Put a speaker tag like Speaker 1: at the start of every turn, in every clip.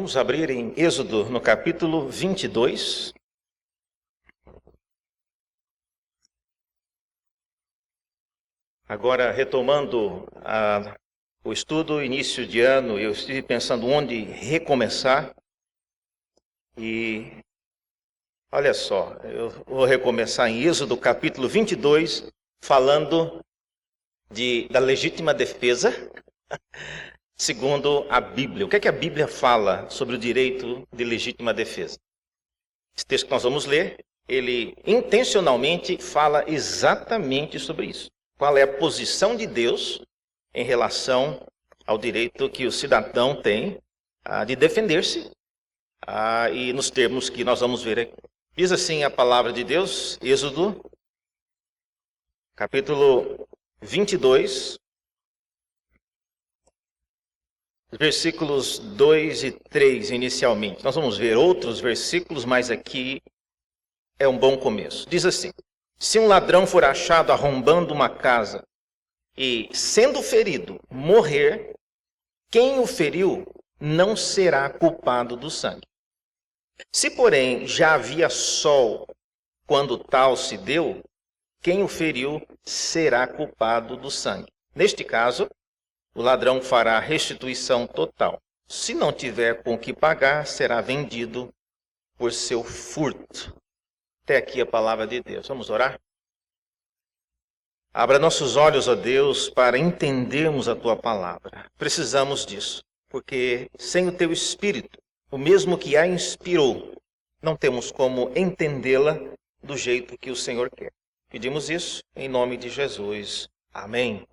Speaker 1: Vamos abrir em Êxodo, no capítulo 22. Agora, retomando o estudo, início de ano, eu estive pensando onde recomeçar. E olha só, eu vou recomeçar em Êxodo, capítulo 22, falando da legítima defesa, segundo a Bíblia. O que é que a Bíblia fala sobre o direito de legítima defesa? Esse texto que nós vamos ler, ele intencionalmente fala exatamente sobre isso. Qual é a posição de Deus em relação ao direito que o cidadão tem de defender-se, e nos termos que nós vamos ver aqui. Diz assim a palavra de Deus, Êxodo, capítulo 22, versículos 2 e 3 inicialmente. Nós vamos ver outros versículos, mas aqui é um bom começo. Diz assim: se um ladrão for achado arrombando uma casa e, sendo ferido, morrer, quem o feriu não será culpado do sangue. Se, porém, já havia sol quando tal se deu, quem o feriu será culpado do sangue. Neste caso, o ladrão fará restituição total. Se não tiver com o que pagar, será vendido por seu furto. Até aqui a palavra de Deus. Vamos orar? Abra nossos olhos, ó Deus, para entendermos a Tua palavra. Precisamos disso, porque sem o Teu Espírito, o mesmo que a inspirou, não temos como entendê-la do jeito que o Senhor quer. Pedimos isso em nome de Jesus. Amém.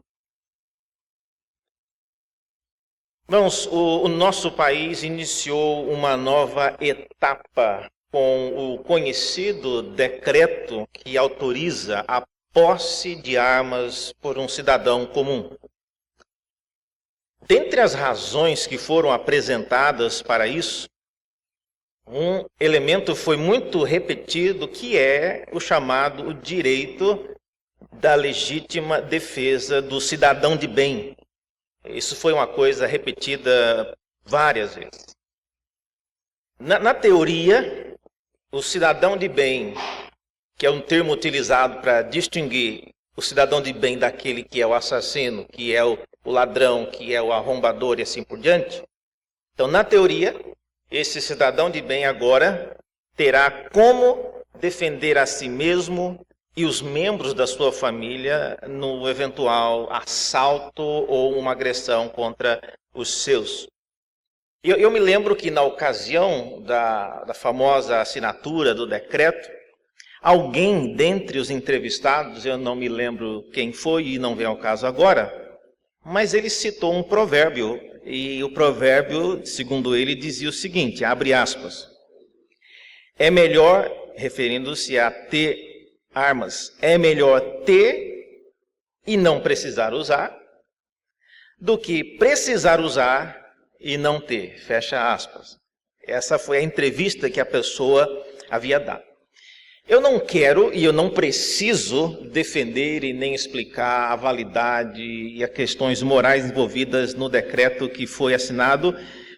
Speaker 1: Irmãos, o nosso país iniciou uma nova etapa com o conhecido decreto que autoriza a posse de armas por um cidadão comum. Dentre as razões que foram apresentadas para isso, um elemento foi muito repetido, que é o chamado direito da legítima defesa do cidadão de bem. Isso foi uma coisa repetida várias vezes. Na teoria, o cidadão de bem, que é um termo utilizado para distinguir o cidadão de bem daquele que é o assassino, que é o ladrão, que é o arrombador e assim por diante. Então, na teoria, esse cidadão de bem agora terá como defender a si mesmo e os membros da sua família no eventual assalto ou uma agressão contra os seus. Eu me lembro que na ocasião da famosa assinatura do decreto, alguém dentre os entrevistados, eu não me lembro quem foi e não vem ao caso agora, mas ele citou um provérbio, e o provérbio, segundo ele, dizia o seguinte, abre aspas: é melhor, referindo-se a ter armas, é melhor ter e não precisar usar, do que precisar usar e não ter, fecha aspas. Essa foi a entrevista que a pessoa havia dado. Eu não quero e eu não preciso defender e nem explicar a validade e as questões morais envolvidas no decreto que foi assinado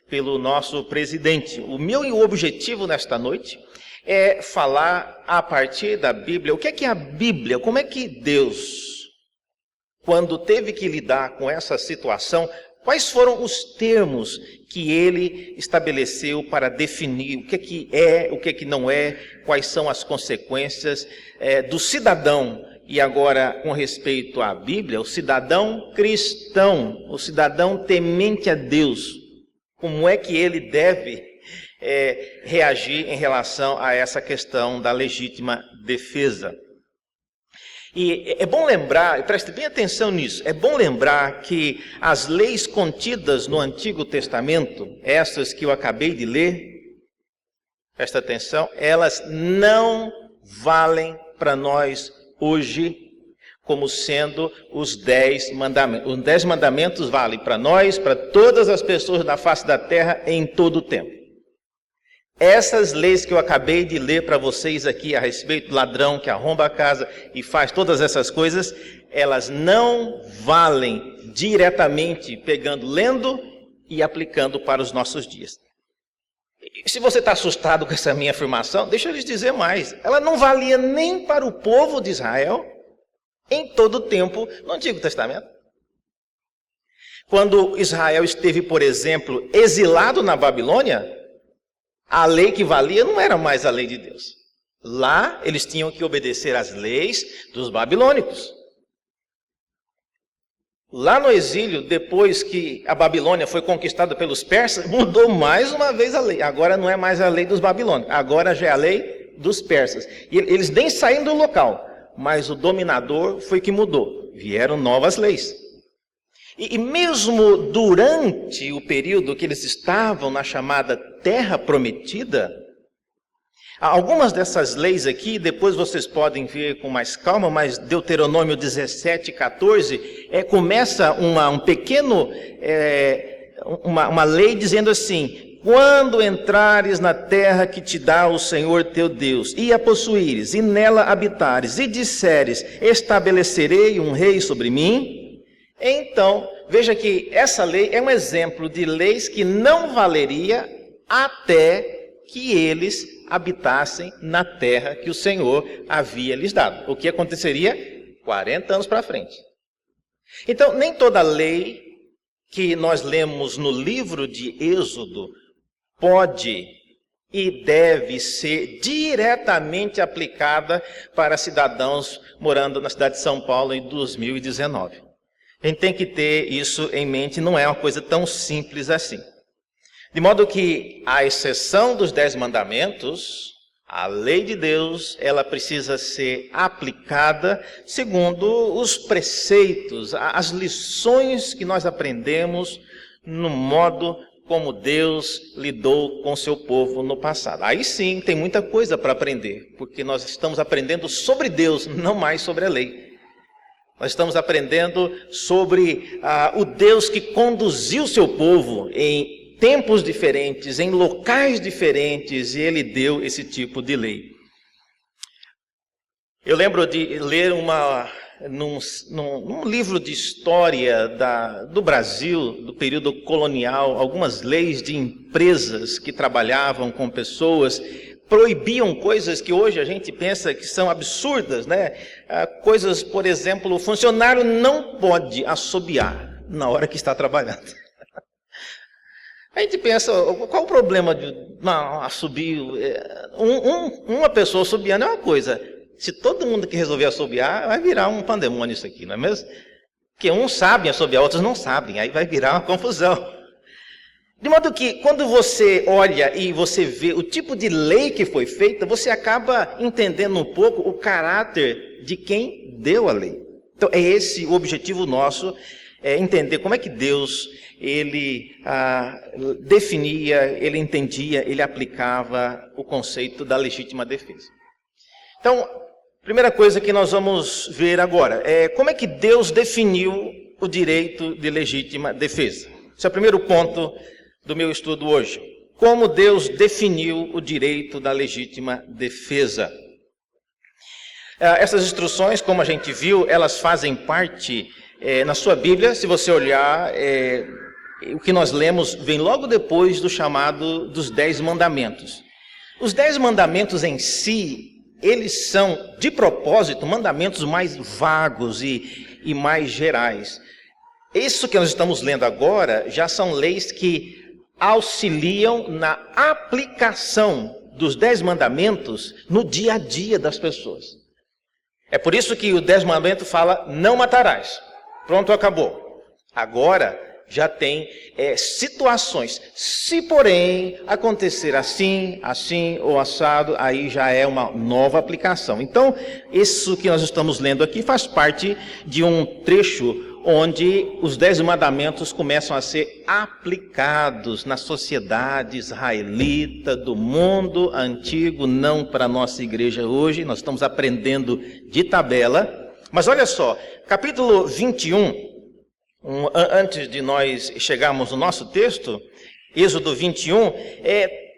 Speaker 1: pelo nosso presidente. O meu objetivo nesta noite é falar a partir da Bíblia. O que é a Bíblia? Como é que Deus, quando teve que lidar com essa situação, quais foram os termos que ele estabeleceu para definir o que é, o que não é, quais são as consequências do cidadão, e agora com respeito à Bíblia, o cidadão cristão, o cidadão temente a Deus, como é que ele deve reagir em relação a essa questão da legítima defesa. E é bom lembrar, preste bem atenção nisso, é bom lembrar que as leis contidas no Antigo Testamento, essas que eu acabei de ler, presta atenção, elas não valem para nós hoje como sendo os 10 mandamentos. Os 10 mandamentos valem para nós, para todas as pessoas da face da terra em todo o tempo. Essas leis que eu acabei de ler para vocês aqui a respeito do ladrão que arromba a casa e faz todas essas coisas, elas não valem diretamente lendo e aplicando para os nossos dias. E se você está assustado com essa minha afirmação, deixa eu lhes dizer mais. Ela não valia nem para o povo de Israel em todo o tempo no Antigo Testamento. Quando Israel esteve, por exemplo, exilado na Babilônia, a lei que valia não era mais a lei de Deus. Lá eles tinham que obedecer às leis dos babilônicos. Lá no exílio, depois que a Babilônia foi conquistada pelos persas, mudou mais uma vez a lei. Agora não é mais a lei dos babilônicos, agora já é a lei dos persas. E eles nem saíram do local, mas o dominador foi que mudou. Vieram novas leis. E mesmo durante o período que eles estavam na chamada Terra Prometida, algumas dessas leis aqui, depois vocês podem ver com mais calma, mas Deuteronômio 17:14, começa uma lei dizendo assim: quando entrares na terra que te dá o Senhor teu Deus, e a possuíres, e nela habitares, e disseres, estabelecerei um rei sobre mim, então, veja que essa lei é um exemplo de leis que não valeria até que eles habitassem na terra que o Senhor havia lhes dado. O que aconteceria 40 anos para frente. Então, nem toda lei que nós lemos no livro de Êxodo pode e deve ser diretamente aplicada para cidadãos morando na cidade de São Paulo em 2019. A gente tem que ter isso em mente, não é uma coisa tão simples assim. De modo que, à exceção dos 10 mandamentos, a lei de Deus, ela precisa ser aplicada segundo os preceitos, as lições que nós aprendemos no modo como Deus lidou com seu povo no passado. Aí sim, tem muita coisa para aprender, porque nós estamos aprendendo sobre Deus, não mais sobre a lei. Nós estamos aprendendo sobre o Deus que conduziu seu povo em tempos diferentes, em locais diferentes, e Ele deu esse tipo de lei. Eu lembro de ler num livro de história do Brasil, do período colonial, algumas leis de empresas que trabalhavam com pessoas, proibiam coisas que hoje a gente pensa que são absurdas, né? Coisas, por exemplo, o funcionário não pode assobiar na hora que está trabalhando. A gente pensa, qual o problema de assobio? Uma pessoa assobiando é uma coisa. Se todo mundo que resolver assobiar, vai virar um pandemônio isso aqui, não é mesmo? Porque uns sabem assobiar, outros não sabem, aí vai virar uma confusão. De modo que, quando você olha e você vê o tipo de lei que foi feita, você acaba entendendo um pouco o caráter de quem deu a lei. Então, é esse o objetivo nosso, entender como é que Deus, Ele definia, Ele entendia, Ele aplicava o conceito da legítima defesa. Então, primeira coisa que nós vamos ver agora é como é que Deus definiu o direito de legítima defesa. Esse é o primeiro ponto do meu estudo hoje. Como Deus definiu o direito da legítima defesa. Essas instruções, como a gente viu, elas fazem parte, na sua Bíblia, se você olhar, o que nós lemos vem logo depois do chamado dos 10 mandamentos. Os 10 mandamentos em si, eles são, de propósito, mandamentos mais vagos e mais gerais. Isso que nós estamos lendo agora já são leis que auxiliam na aplicação dos 10 mandamentos no dia a dia das pessoas. É por isso que o 10 mandamentos fala, não matarás. Pronto, acabou. Agora já tem situações. Se, porém, acontecer assim, assim ou assado, aí já é uma nova aplicação. Então, isso que nós estamos lendo aqui faz parte de um trecho onde os 10 mandamentos começam a ser aplicados na sociedade israelita do mundo antigo, não para a nossa igreja hoje, nós estamos aprendendo de tabela. Mas olha só, capítulo 21, antes de nós chegarmos no nosso texto, Êxodo 21,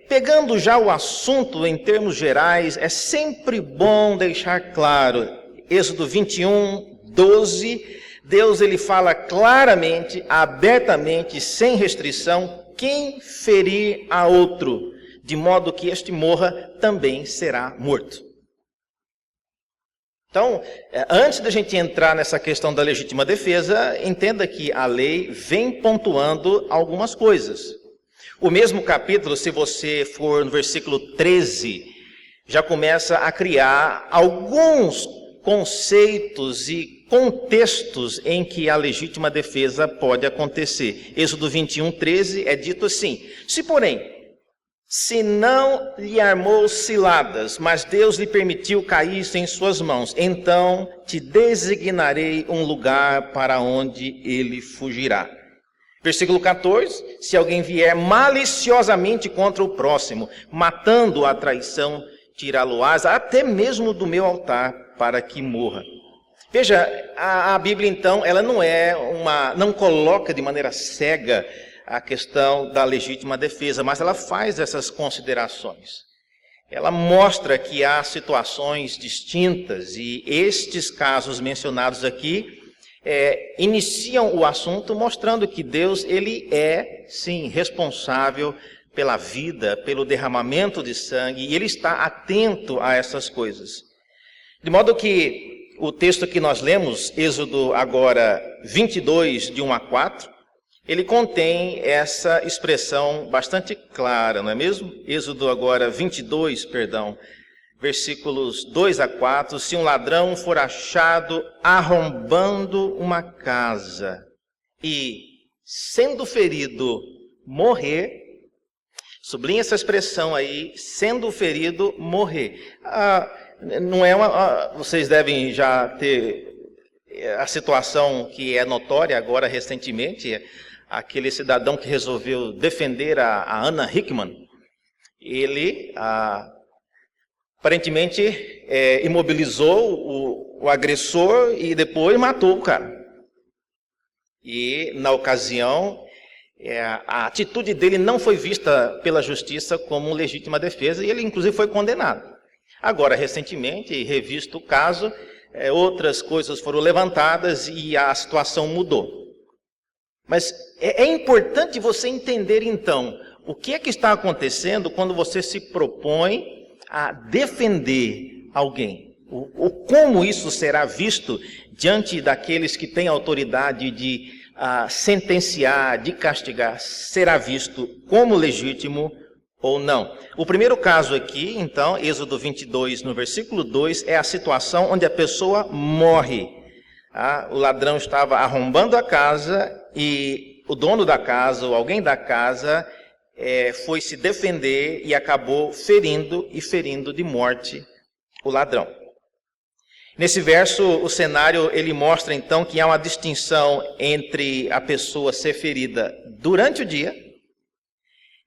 Speaker 1: pegando já o assunto em termos gerais, é sempre bom deixar claro, Êxodo 21, 12, Deus ele fala claramente, abertamente, sem restrição, quem ferir a outro, de modo que este morra, também será morto. Então, antes da gente entrar nessa questão da legítima defesa, entenda que a lei vem pontuando algumas coisas. O mesmo capítulo, se você for no versículo 13, já começa a criar alguns conceitos e contextos em que a legítima defesa pode acontecer. Êxodo 21, 13 é dito assim: se porém, se não lhe armou ciladas, mas Deus lhe permitiu cair em suas mãos, então te designarei um lugar para onde ele fugirá. Versículo 14, se alguém vier maliciosamente contra o próximo, matando a traição, tirá-lo-ás até mesmo do meu altar, para que morra. Veja, a Bíblia então, ela não coloca de maneira cega a questão da legítima defesa, mas ela faz essas considerações. Ela mostra que há situações distintas e estes casos mencionados aqui iniciam o assunto mostrando que Deus, ele é, sim, responsável pela vida, pelo derramamento de sangue, e ele está atento a essas coisas. De modo que o texto que nós lemos, Êxodo agora 22, de 1 a 4, ele contém essa expressão bastante clara, não é mesmo? Êxodo agora 22, versículos 2 a 4. Se um ladrão for achado arrombando uma casa e, sendo ferido, morrer, sublinha essa expressão aí, sendo ferido, morrer. Vocês devem já ter a situação que é notória agora recentemente, aquele cidadão que resolveu defender a Anna Hickman. Ele aparentemente imobilizou o agressor e depois matou o cara. E na ocasião, a atitude dele não foi vista pela justiça como legítima defesa e ele inclusive foi condenado. Agora, recentemente, revisto o caso, outras coisas foram levantadas e a situação mudou. Mas é importante você entender então o que é que está acontecendo quando você se propõe a defender alguém. Como isso será visto diante daqueles que têm autoridade de sentenciar, de castigar, será visto como legítimo ou não. O primeiro caso aqui, então, Êxodo 22, no versículo 2, é a situação onde a pessoa morre. O ladrão estava arrombando a casa e o dono da casa, ou alguém da casa, foi se defender e acabou ferindo de morte o ladrão. Nesse verso, o cenário ele mostra então que há uma distinção entre a pessoa ser ferida durante o dia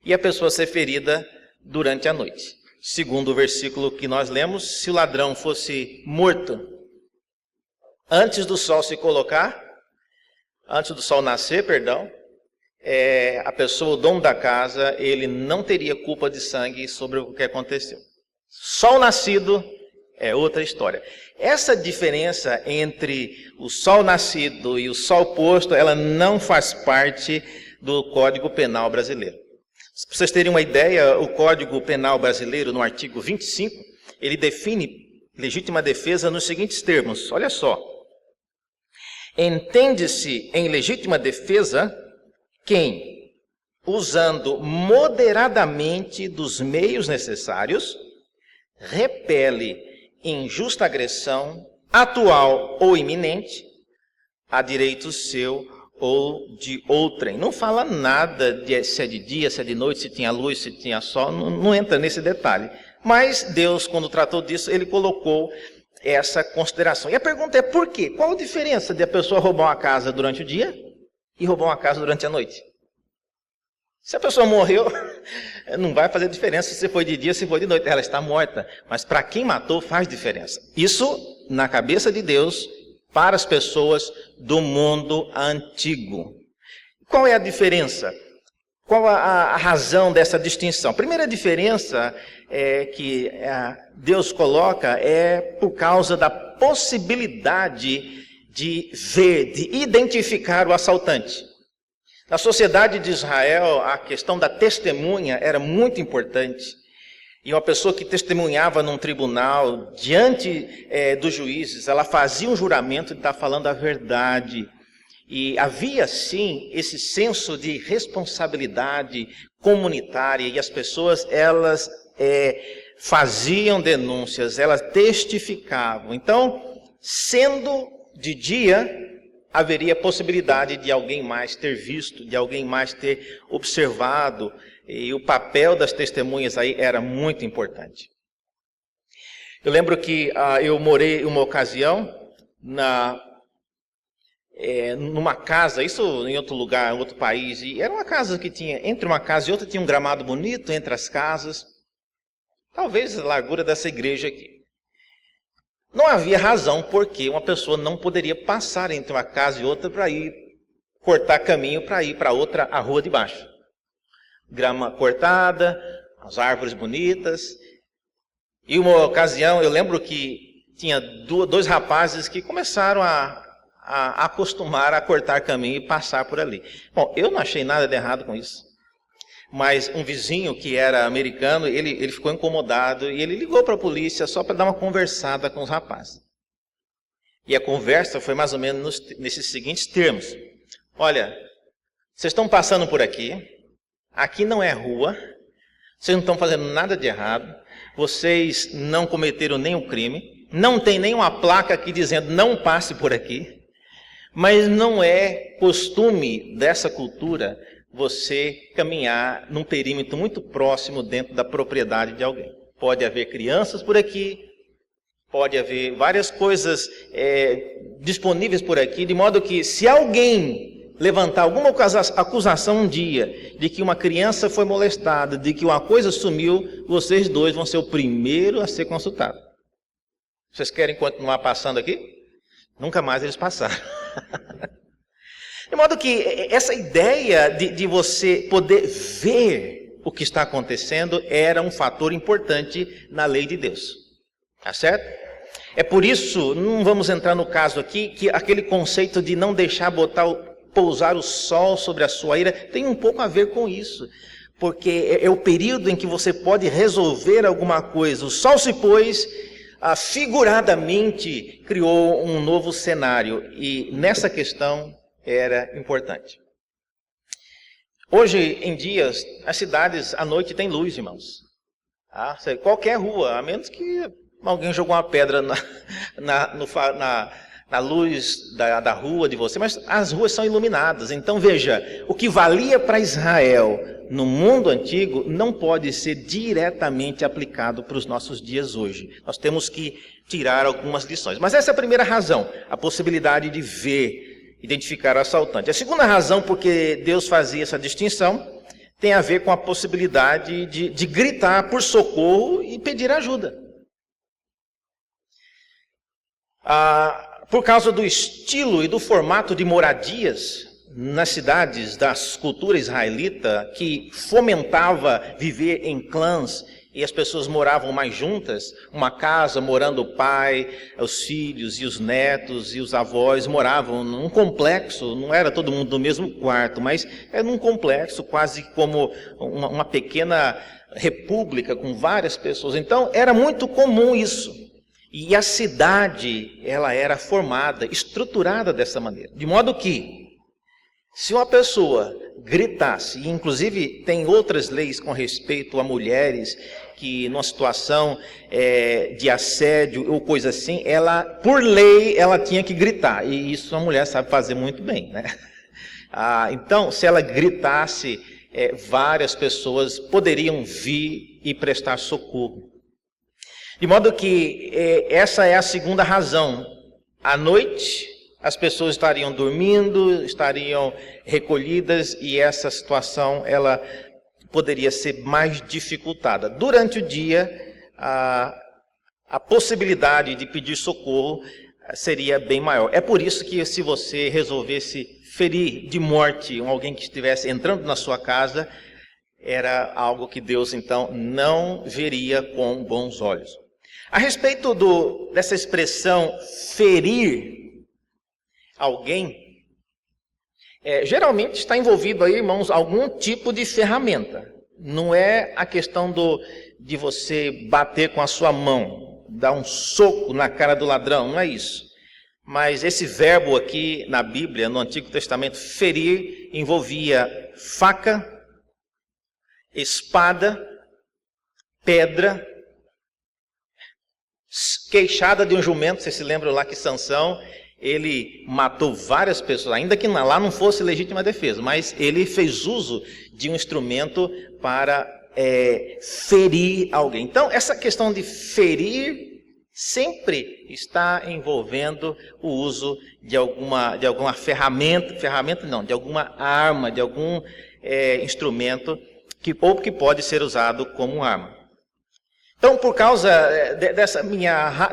Speaker 1: e a pessoa ser ferida durante a noite. Segundo o versículo que nós lemos, se o ladrão fosse morto antes do sol nascer, a pessoa, o dono da casa, ele não teria culpa de sangue sobre o que aconteceu. Sol nascido é outra história. Essa diferença entre o sol nascido e o sol posto, ela não faz parte do Código Penal brasileiro. Para vocês terem uma ideia, o Código Penal brasileiro, no artigo 25, ele define legítima defesa nos seguintes termos. Olha só. Entende-se em legítima defesa quem, usando moderadamente dos meios necessários, repele injusta agressão, atual ou iminente, a direito seu ou de outrem. Não fala nada de se é de dia, se é de noite, se tinha luz, se tinha sol, não entra nesse detalhe. Mas Deus, quando tratou disso, ele colocou essa consideração. E a pergunta é por quê? Qual a diferença de a pessoa roubar uma casa durante o dia e roubar uma casa durante a noite? Se a pessoa morreu, não vai fazer diferença se foi de dia, se foi de noite. Ela está morta. Mas para quem matou faz diferença. Isso na cabeça de Deus para as pessoas do mundo antigo. Qual é a diferença? Qual a razão dessa distinção? A primeira diferença que Deus coloca é por causa da possibilidade de ver, de identificar o assaltante. Na sociedade de Israel, a questão da testemunha era muito importante. E uma pessoa que testemunhava num tribunal, diante dos juízes, ela fazia um juramento de estar falando a verdade. E havia, sim, esse senso de responsabilidade comunitária. E as pessoas, elas faziam denúncias, elas testificavam. Então, sendo de dia, haveria possibilidade de alguém mais ter visto, de alguém mais ter observado, e o papel das testemunhas aí era muito importante. Eu lembro que eu morei uma ocasião numa casa, isso em outro lugar, em outro país, e era uma casa que tinha, entre uma casa e outra tinha um gramado bonito entre as casas, talvez a largura dessa igreja aqui. Não havia razão porque uma pessoa não poderia passar entre uma casa e outra para ir cortar caminho para ir para outra, a rua de baixo. Grama cortada, as árvores bonitas. E uma ocasião, eu lembro que tinha dois rapazes que começaram a acostumar a cortar caminho e passar por ali. Bom, eu não achei nada de errado com isso. Mas um vizinho que era americano, ele ficou incomodado e ele ligou para a polícia só para dar uma conversada com os rapazes. E a conversa foi mais ou menos nesses seguintes termos. Olha, vocês estão passando por aqui, aqui não é rua, vocês não estão fazendo nada de errado, vocês não cometeram nenhum crime, não tem nenhuma placa aqui dizendo não passe por aqui, mas não é costume dessa cultura você caminhar num perímetro muito próximo dentro da propriedade de alguém. Pode haver crianças por aqui, pode haver várias coisas disponíveis por aqui, de modo que se alguém levantar alguma acusação um dia de que uma criança foi molestada, de que uma coisa sumiu, vocês dois vão ser o primeiro a ser consultados. Vocês querem continuar passando aqui? Nunca mais eles passaram. De modo que essa ideia de você poder ver o que está acontecendo era um fator importante na lei de Deus. Tá certo? É por isso, não vamos entrar no caso aqui, que aquele conceito de não deixar pousar o sol sobre a sua ira tem um pouco a ver com isso. Porque é o período em que você pode resolver alguma coisa. O sol se pôs, figuradamente criou um novo cenário. E nessa questão era importante. Hoje em dia, as cidades à noite têm luz, irmãos. Qualquer rua, a menos que alguém jogou uma pedra na luz da rua de você, mas as ruas são iluminadas. Então veja, o que valia para Israel no mundo antigo não pode ser diretamente aplicado para os nossos dias hoje. Nós temos que tirar algumas lições. Mas essa é a primeira razão, a possibilidade de ver, identificar o assaltante. A segunda razão porque Deus fazia essa distinção tem a ver com a possibilidade de gritar por socorro e pedir ajuda. Por causa do estilo e do formato de moradias nas cidades das culturas israelitas, que fomentava viver em clãs, e as pessoas moravam mais juntas, uma casa morando o pai, os filhos e os netos e os avós moravam num complexo, não era todo mundo no mesmo quarto, mas era num complexo quase como uma pequena república com várias pessoas. Então era muito comum isso. E a cidade, ela era formada, estruturada dessa maneira, de modo que se uma pessoa gritasse, e inclusive tem outras leis com respeito a mulheres, que numa situação de assédio ou coisa assim, por lei, ela tinha que gritar. E isso a mulher sabe fazer muito bem, né? Então, se ela gritasse, várias pessoas poderiam vir e prestar socorro. De modo que essa é a segunda razão. À noite, as pessoas estariam dormindo, estariam recolhidas e essa situação ela poderia ser mais dificultada. Durante o dia, a possibilidade de pedir socorro seria bem maior. É por isso que se você resolvesse ferir de morte alguém que estivesse entrando na sua casa, era algo que Deus então não veria com bons olhos. A respeito dessa expressão ferir alguém, geralmente está envolvido aí, irmãos, algum tipo de ferramenta. Não é a questão de você bater com a sua mão, dar um soco na cara do ladrão, não é isso. Mas esse verbo aqui na Bíblia, no Antigo Testamento, ferir, envolvia faca, espada, pedra, queixada de um jumento. Vocês se lembram lá que Sansão, ele matou várias pessoas, ainda que lá não fosse legítima defesa, mas ele fez uso de um instrumento para ferir alguém. Então, essa questão de ferir sempre está envolvendo o uso de alguma ferramenta, de alguma arma, de algum instrumento que pode ser usado como arma. Então, por causa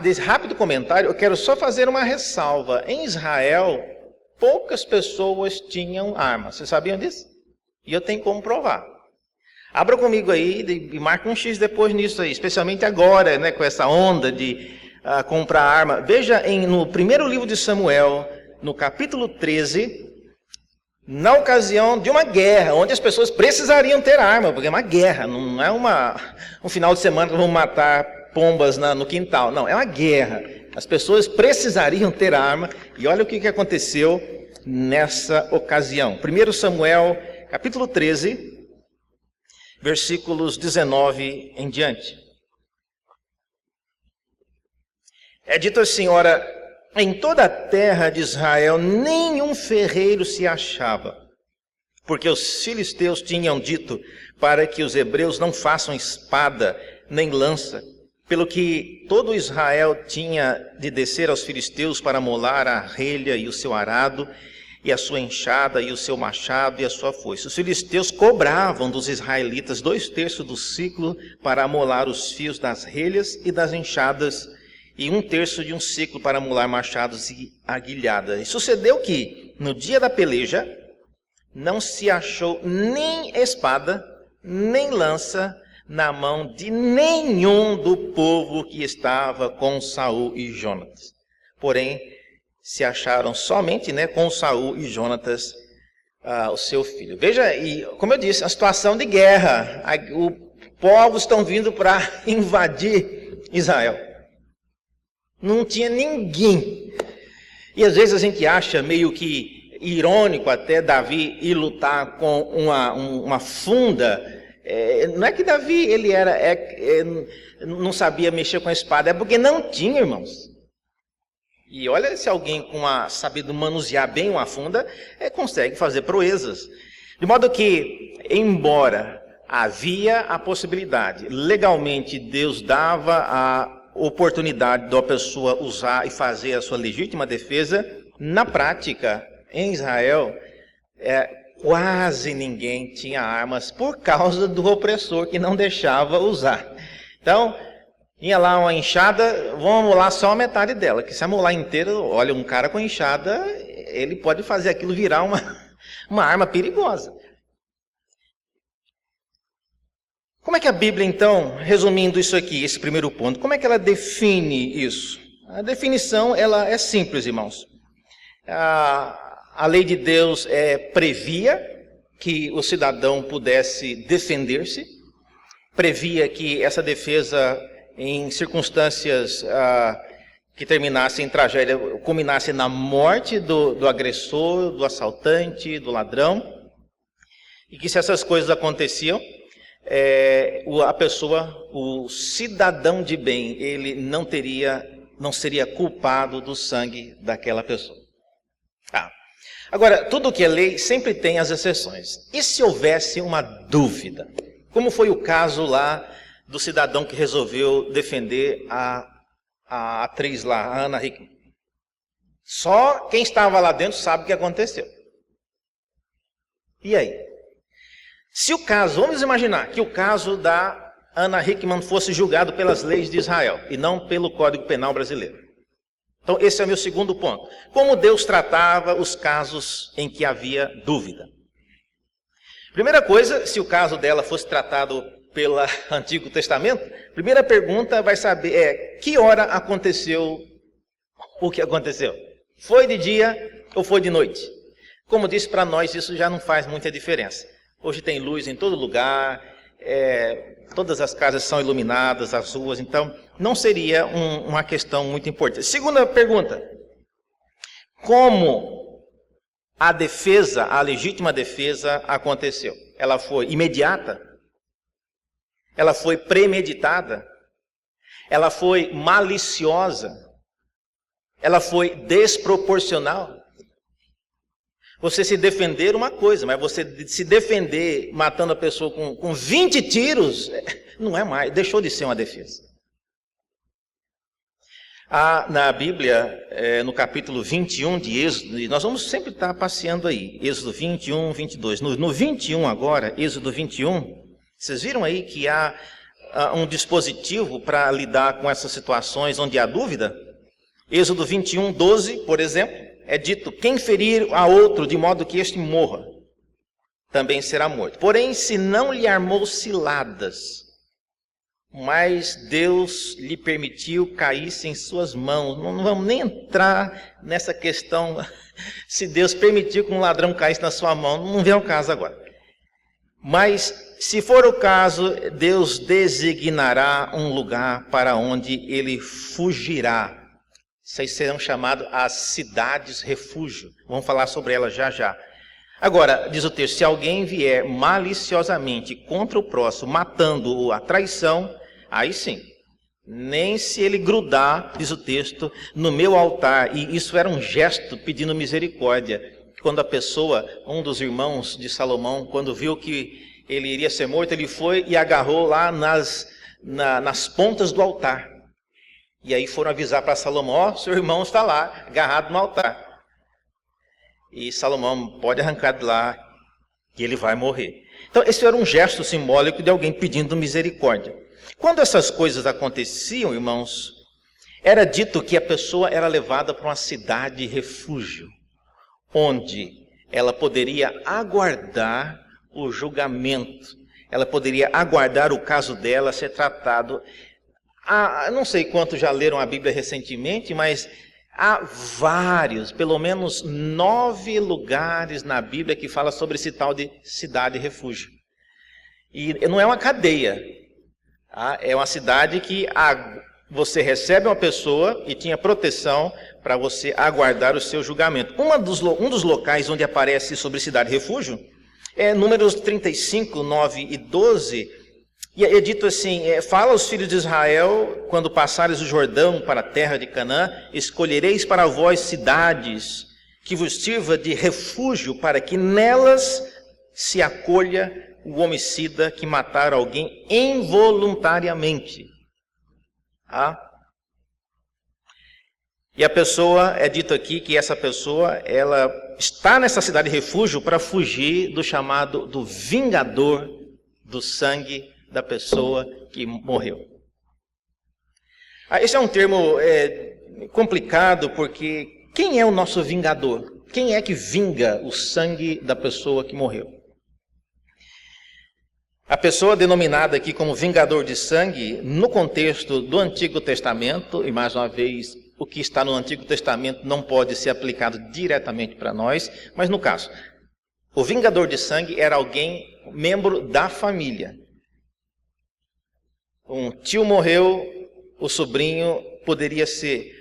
Speaker 1: desse rápido comentário, eu quero só fazer uma ressalva. Em Israel, poucas pessoas tinham armas. Vocês sabiam disso? E eu tenho como provar. Abra comigo aí e marque um X depois nisso aí, especialmente agora, né, com essa onda de comprar arma. Veja no primeiro livro de Samuel, no capítulo 13, na ocasião de uma guerra, onde as pessoas precisariam ter arma, porque é uma guerra, não é um final de semana que vão matar pombas no quintal, não, é uma guerra. As pessoas precisariam ter arma, e olha o que aconteceu nessa ocasião. 1 Samuel, capítulo 13, versículos 19 em diante. É dito assim: ora, em toda a terra de Israel nenhum ferreiro se achava, porque os filisteus tinham dito para que os hebreus não façam espada nem lança, pelo que todo Israel tinha de descer aos filisteus para molar a relha e o seu arado, e a sua enxada, e o seu machado, e a sua foice. Os filisteus cobravam dos israelitas 2/3 do ciclo para amolar os fios das relhas e das enxadas, e 1/3 de um ciclo para amolar machados e aguilhada. E sucedeu que, no dia da peleja, não se achou nem espada, nem lança na mão de nenhum do povo que estava com Saul e Jonatas. Porém, se acharam somente, com Saul e Jonatas, o seu filho. Veja, e como eu disse, a situação de guerra. Os povos estão vindo para invadir Israel. Não tinha ninguém. E às vezes a gente acha meio que irônico até Davi ir lutar com uma funda. Não é que Davi ele não sabia mexer com a espada, é porque não tinha, irmãos. E olha, se alguém sabido manusear bem uma funda, consegue fazer proezas. De modo que, embora havia a possibilidade, legalmente Deus dava a oportunidade da pessoa usar e fazer a sua legítima defesa, na prática, em Israel, quase ninguém tinha armas por causa do opressor que não deixava usar. Então, tinha lá uma enxada, vamos amolar só a metade dela, que se amolar inteira, olha, um cara com enxada, ele pode fazer aquilo virar uma arma perigosa. Como é que a Bíblia, então, resumindo isso aqui, esse primeiro ponto, como é que ela define isso? A definição, ela é simples, irmãos. A lei de Deus previa que o cidadão pudesse defender-se, previa que essa defesa, em circunstâncias que terminassem em tragédia, culminasse na morte do agressor, do assaltante, do ladrão, e que se essas coisas aconteciam, a pessoa, o cidadão de bem, ele não seria culpado do sangue daquela pessoa. Agora, tudo que é lei sempre tem as exceções. E se houvesse uma dúvida? Como foi o caso lá do cidadão que resolveu defender a atriz lá, a Anna Hickman? Só quem estava lá dentro sabe o que aconteceu. E aí? Se o caso, vamos imaginar que o caso da Anna Hickman fosse julgado pelas leis de Israel e não pelo Código Penal brasileiro. Então, esse é o meu segundo ponto. Como Deus tratava os casos em que havia dúvida? Primeira coisa, se o caso dela fosse tratado pelo Antigo Testamento, primeira pergunta vai saber que hora aconteceu o que aconteceu? Foi de dia ou foi de noite? Como disse, para nós isso já não faz muita diferença. Hoje tem luz em todo lugar, todas as casas são iluminadas, as ruas, então não seria uma questão muito importante. Segunda pergunta: como a defesa, a legítima defesa aconteceu? Ela foi imediata? Ela foi premeditada? Ela foi maliciosa? Ela foi desproporcional? Você se defender uma coisa, mas você se defender matando a pessoa com 20 tiros, não é mais, deixou de ser uma defesa. Na Bíblia, no capítulo 21 de Êxodo, e nós vamos sempre estar passeando aí, Êxodo 21, 22. No 21 agora, Êxodo 21, vocês viram aí que há um dispositivo para lidar com essas situações onde há dúvida? Êxodo 21, 12, por exemplo, é dito: quem ferir a outro de modo que este morra, também será morto. Porém, se não lhe armou ciladas, mas Deus lhe permitiu caísse em suas mãos. Não vamos nem entrar nessa questão, se Deus permitiu que um ladrão caísse na sua mão, não vem ao caso agora. Mas, se for o caso, Deus designará um lugar para onde ele fugirá. Essas serão chamadas as cidades refúgio. Vamos falar sobre elas já já. Agora, diz o texto: se alguém vier maliciosamente contra o próximo, matando-o a traição, aí sim, nem se ele grudar, diz o texto, no meu altar. E isso era um gesto pedindo misericórdia. Quando a pessoa, um dos irmãos de Salomão, quando viu que ele iria ser morto, ele foi e agarrou lá nas pontas do altar. E aí foram avisar para Salomão: seu irmão está lá, agarrado no altar. E Salomão: pode arrancar de lá, que ele vai morrer. Então esse era um gesto simbólico de alguém pedindo misericórdia. Quando essas coisas aconteciam, irmãos, era dito que a pessoa era levada para uma cidade refúgio, onde ela poderia aguardar o julgamento, ela poderia aguardar o caso dela ser tratado. Não sei quantos já leram a Bíblia recentemente, mas há vários, pelo menos 9 lugares na Bíblia que fala sobre esse tal de cidade refúgio. E não é uma cadeia, é uma cidade que você recebe uma pessoa e tinha proteção para você aguardar o seu julgamento. Um dos locais onde aparece sobre cidade refúgio é Números 35, 9 e 12. E é dito assim: fala aos filhos de Israel, quando passares o Jordão para a terra de Canaã, escolhereis para vós cidades que vos sirva de refúgio, para que nelas se acolha o homicida que matar alguém involuntariamente. E a pessoa, é dito aqui que essa pessoa, ela está nessa cidade de refúgio para fugir do chamado do vingador do sangue da pessoa que morreu. Esse é um termo complicado, porque quem é o nosso vingador? Quem é que vinga o sangue da pessoa que morreu? A pessoa denominada aqui como vingador de sangue, no contexto do Antigo Testamento, e mais uma vez, o que está no Antigo Testamento não pode ser aplicado diretamente para nós, mas no caso, o vingador de sangue era alguém, membro da família. Um tio morreu, o sobrinho poderia ser.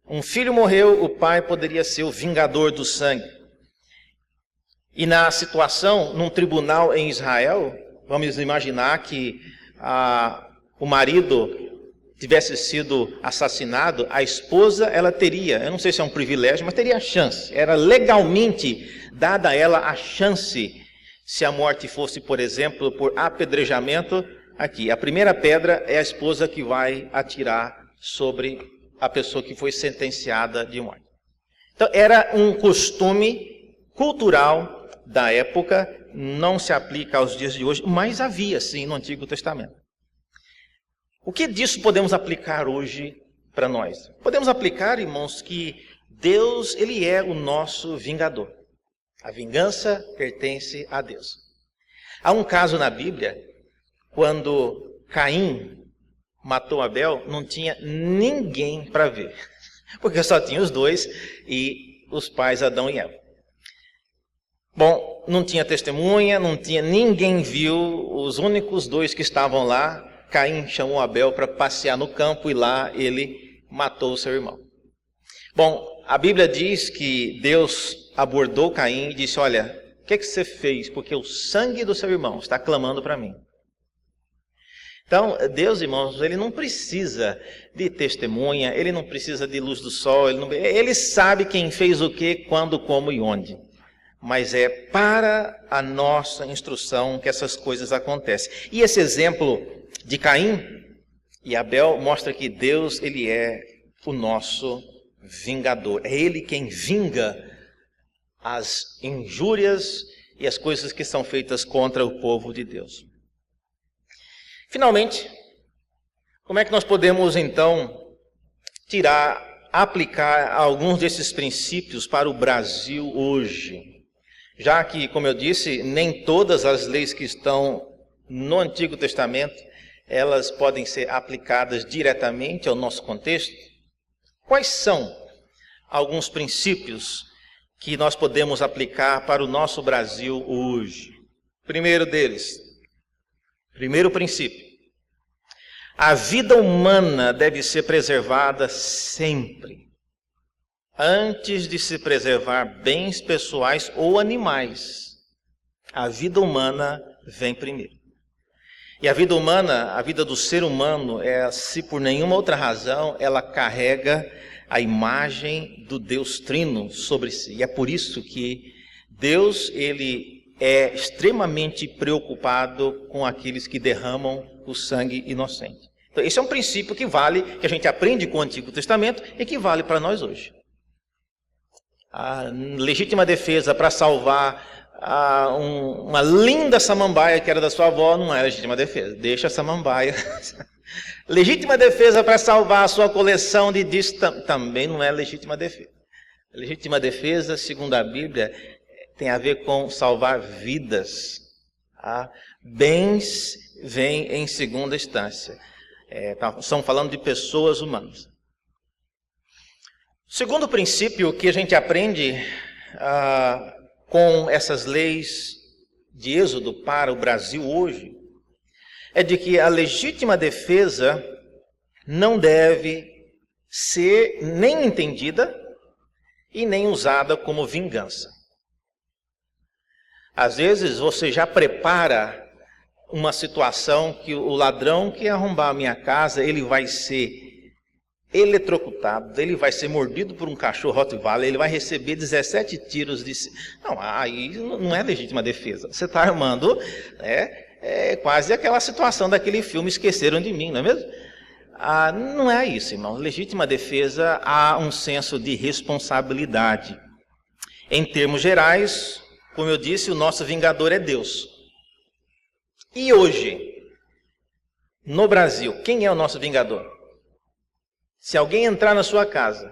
Speaker 1: Um filho morreu, o pai poderia ser o vingador do sangue. E na situação, num tribunal em Israel, vamos imaginar que o marido tivesse sido assassinado, a esposa, ela teria, eu não sei se é um privilégio, mas teria a chance. Era legalmente dada a ela a chance, se a morte fosse, por exemplo, por apedrejamento. Aqui, a primeira pedra é a esposa que vai atirar sobre a pessoa que foi sentenciada de morte. Então, era um costume cultural da época, não se aplica aos dias de hoje, mas havia sim no Antigo Testamento. O que disso podemos aplicar hoje para nós? Podemos aplicar, irmãos, que Deus, ele é o nosso vingador. A vingança pertence a Deus. Há um caso na Bíblia, quando Caim matou Abel, não tinha ninguém para ver, porque só tinha os dois e os pais Adão e Eva. Bom, não tinha testemunha, ninguém viu, os únicos dois que estavam lá, Caim chamou Abel para passear no campo e lá ele matou o seu irmão. Bom, a Bíblia diz que Deus abordou Caim e disse: olha, o que você fez? Porque o sangue do seu irmão está clamando para mim. Então, Deus, irmãos, ele não precisa de testemunha, ele não precisa de luz do sol, ele sabe quem fez o que, quando, como e onde. Mas é para a nossa instrução que essas coisas acontecem. E esse exemplo de Caim e Abel mostra que Deus, ele é o nosso vingador. É ele quem vinga as injúrias e as coisas que são feitas contra o povo de Deus. Finalmente, como é que nós podemos então aplicar alguns desses princípios para o Brasil hoje? Já que, como eu disse, nem todas as leis que estão no Antigo Testamento, elas podem ser aplicadas diretamente ao nosso contexto. Quais são alguns princípios que nós podemos aplicar para o nosso Brasil hoje? Primeiro princípio: a vida humana deve ser preservada sempre, antes de se preservar bens pessoais ou animais. A vida humana vem primeiro. E a vida humana, a vida do ser humano, se por nenhuma outra razão, ela carrega a imagem do Deus Trino sobre si. E é por isso que Deus, ele é extremamente preocupado com aqueles que derramam o sangue inocente. Então, esse é um princípio que a gente aprende com o Antigo Testamento e que vale para nós hoje. A legítima defesa para salvar uma linda samambaia que era da sua avó não é legítima defesa. Deixa a samambaia. Legítima defesa para salvar a sua coleção de discos também não é legítima defesa. Legítima defesa, segundo a Bíblia, tem a ver com salvar vidas. Bens vêm em segunda instância. Estamos falando de pessoas humanas. Segundo princípio que a gente aprende com essas leis de Êxodo para o Brasil hoje, é de que a legítima defesa não deve ser nem entendida e nem usada como vingança. Às vezes você já prepara uma situação que o ladrão que arrombar a minha casa, ele vai ser eletrocutado, ele vai ser mordido por um cachorro Rottweiler, ele vai receber 17 tiros de... Não, aí não é legítima defesa. Você está armando, quase aquela situação daquele filme Esqueceram de Mim, não é mesmo? Não é isso, irmão. Legítima defesa, há um senso de responsabilidade. Em termos gerais, como eu disse, o nosso vingador é Deus. E hoje, no Brasil, quem é o nosso vingador? Se alguém entrar na sua casa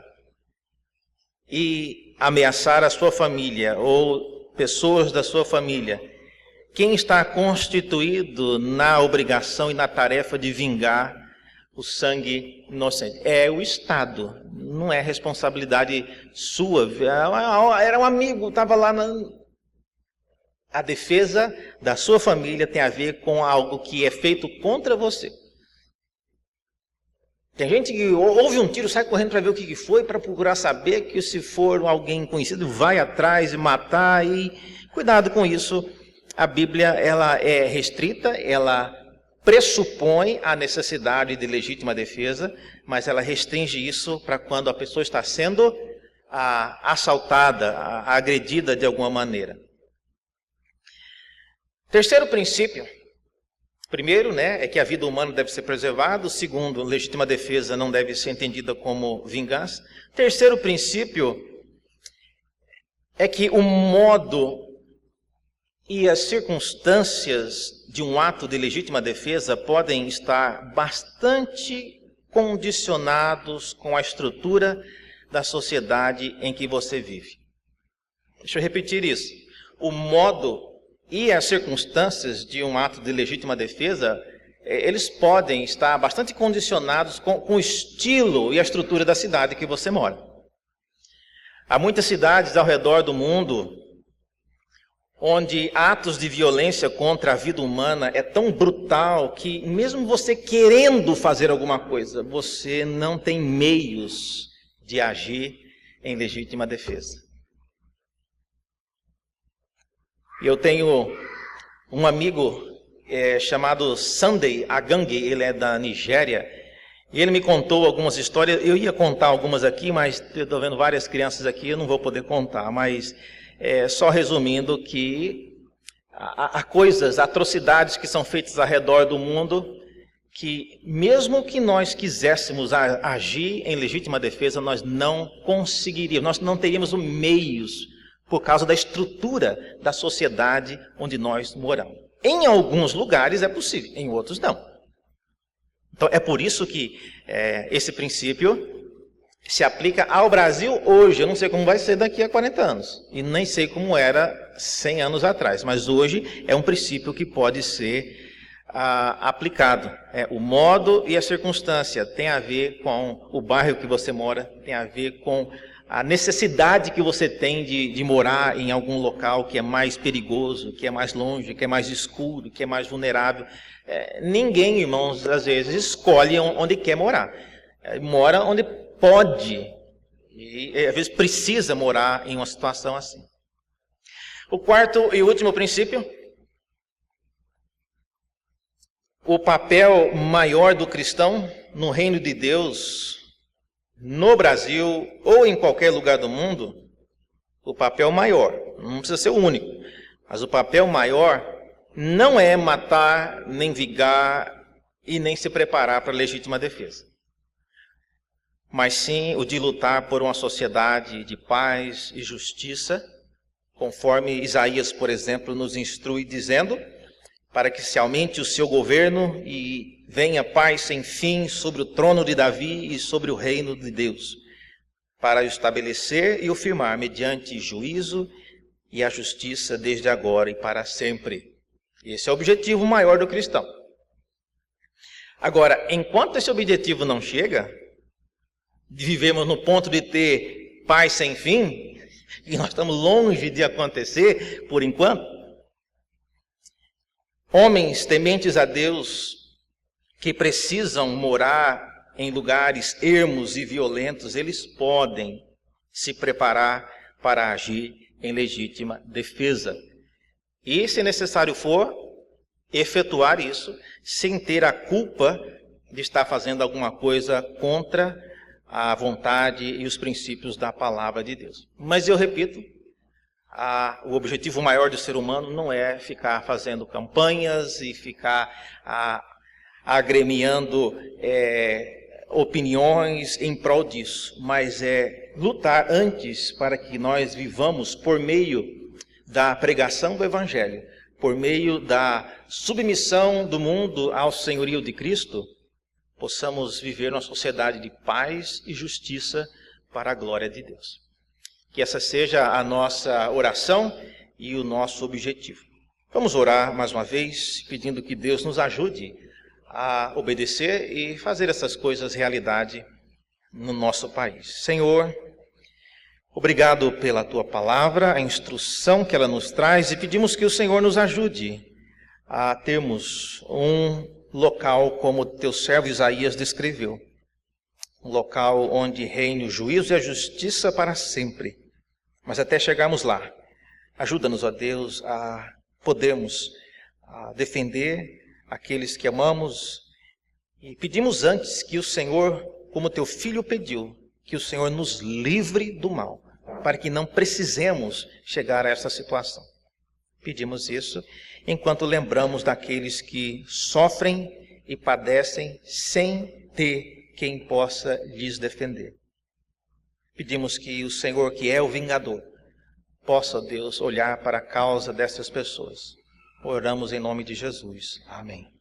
Speaker 1: e ameaçar a sua família ou pessoas da sua família, quem está constituído na obrigação e na tarefa de vingar o sangue inocente? É o Estado, não é responsabilidade sua. Era um amigo, estava lá A defesa da sua família tem a ver com algo que é feito contra você. Tem gente que ouve um tiro, sai correndo para ver o que foi, para procurar saber que se for alguém conhecido, vai atrás e matar. E cuidado com isso. A Bíblia ela é restrita, ela pressupõe a necessidade de legítima defesa, mas ela restringe isso para quando a pessoa está sendo assaltada, agredida de alguma maneira. Terceiro princípio. Primeiro, é que a vida humana deve ser preservada. Segundo, legítima defesa não deve ser entendida como vingança. Terceiro princípio é que o modo e as circunstâncias de um ato de legítima defesa podem estar bastante condicionados com a estrutura da sociedade em que você vive. Deixa eu repetir isso. O modo e as circunstâncias de um ato de legítima defesa, eles podem estar bastante condicionados com o estilo e a estrutura da cidade que você mora. Há muitas cidades ao redor do mundo onde atos de violência contra a vida humana é tão brutal que mesmo você querendo fazer alguma coisa, você não tem meios de agir em legítima defesa. Eu tenho um amigo chamado Sunday Agange, ele é da Nigéria, e ele me contou algumas histórias. Eu ia contar algumas aqui, mas estou vendo várias crianças aqui, eu não vou poder contar, mas só resumindo que há coisas, atrocidades que são feitas ao redor do mundo, que mesmo que nós quiséssemos agir em legítima defesa, nós não conseguiríamos, nós não teríamos os meios, por causa da estrutura da sociedade onde nós moramos. Em alguns lugares é possível, em outros não. Então é por isso que esse princípio se aplica ao Brasil hoje. Eu não sei como vai ser daqui a 40 anos, e nem sei como era 100 anos atrás, mas hoje é um princípio que pode ser aplicado. O modo e a circunstância tem a ver com o bairro que você mora, tem a ver com a necessidade que você tem de morar em algum local que é mais perigoso, que é mais longe, que é mais escuro, que é mais vulnerável. Ninguém, irmãos, às vezes escolhe onde quer morar. Mora onde pode e às vezes precisa morar em uma situação assim. O quarto e último princípio: o papel maior do cristão no reino de Deus, no Brasil ou em qualquer lugar do mundo. O papel maior, não precisa ser o único, mas o papel maior não é matar, nem vingar e nem se preparar para a legítima defesa, mas sim o de lutar por uma sociedade de paz e justiça, conforme Isaías, por exemplo, nos instrui dizendo: para que se aumente o seu governo e venha paz sem fim sobre o trono de Davi e sobre o reino de Deus, para o estabelecer e o firmar mediante juízo e a justiça desde agora e para sempre. Esse é o objetivo maior do cristão. Agora, enquanto esse objetivo não chega, de vivermos no ponto de ter paz sem fim, e nós estamos longe de acontecer por enquanto, homens tementes a Deus, que precisam morar em lugares ermos e violentos, eles podem se preparar para agir em legítima defesa. E, se necessário for, efetuar isso sem ter a culpa de estar fazendo alguma coisa contra a vontade e os princípios da palavra de Deus. Mas eu repito, o objetivo maior do ser humano não é ficar fazendo campanhas e ficar agremiando opiniões em prol disso, mas é lutar antes para que nós vivamos por meio da pregação do Evangelho, por meio da submissão do mundo ao senhorio de Cristo, possamos viver numa sociedade de paz e justiça para a glória de Deus. Que essa seja a nossa oração e o nosso objetivo. Vamos orar mais uma vez, pedindo que Deus nos ajude a obedecer e fazer essas coisas realidade no nosso país. Senhor, obrigado pela Tua palavra, a instrução que ela nos traz, e pedimos que o Senhor nos ajude a termos um local como Teu servo Isaías descreveu. Um local onde reine o juízo e a justiça para sempre. Mas até chegarmos lá, ajuda-nos, ó Deus, a podermos defender aqueles que amamos, e pedimos antes que o Senhor, como Teu Filho pediu, que o Senhor nos livre do mal, para que não precisemos chegar a essa situação. Pedimos isso enquanto lembramos daqueles que sofrem e padecem sem ter quem possa lhes defender. Pedimos que o Senhor, que é o vingador, possa, Deus, olhar para a causa dessas pessoas. Oramos em nome de Jesus. Amém.